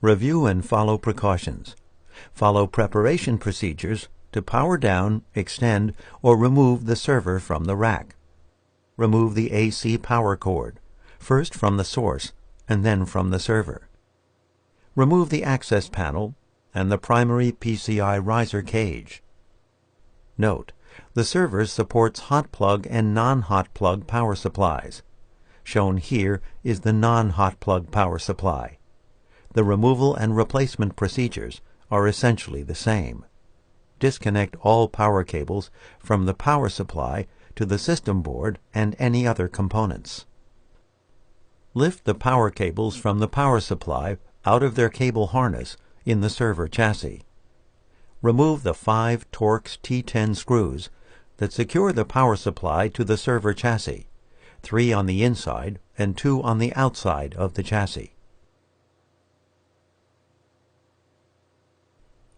Review and follow precautions. Follow preparation procedures to power down, extend, or remove the server from the rack. Remove the AC power cord, first from the source and then from the server. Remove the access panel and the primary PCI riser cage. Note: the server supports hot plug and non-hot plug power supplies. Shown here is the non-hot plug power supply. The removal and replacement procedures are essentially the same. Disconnect all power cables from the power supply to the system board and any other components. Lift the power cables from the power supply out of their cable harness in the server chassis. Remove the 5 torx T10 screws that secure the power supply to the server chassis, 3 on the inside and 2 on the outside of the chassis.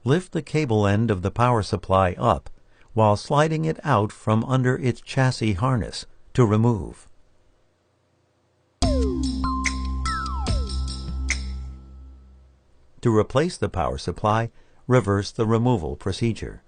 Lift the cable end of the power supply up while sliding it out from under its chassis harness to remove. To replace the power supply, reverse the removal procedure.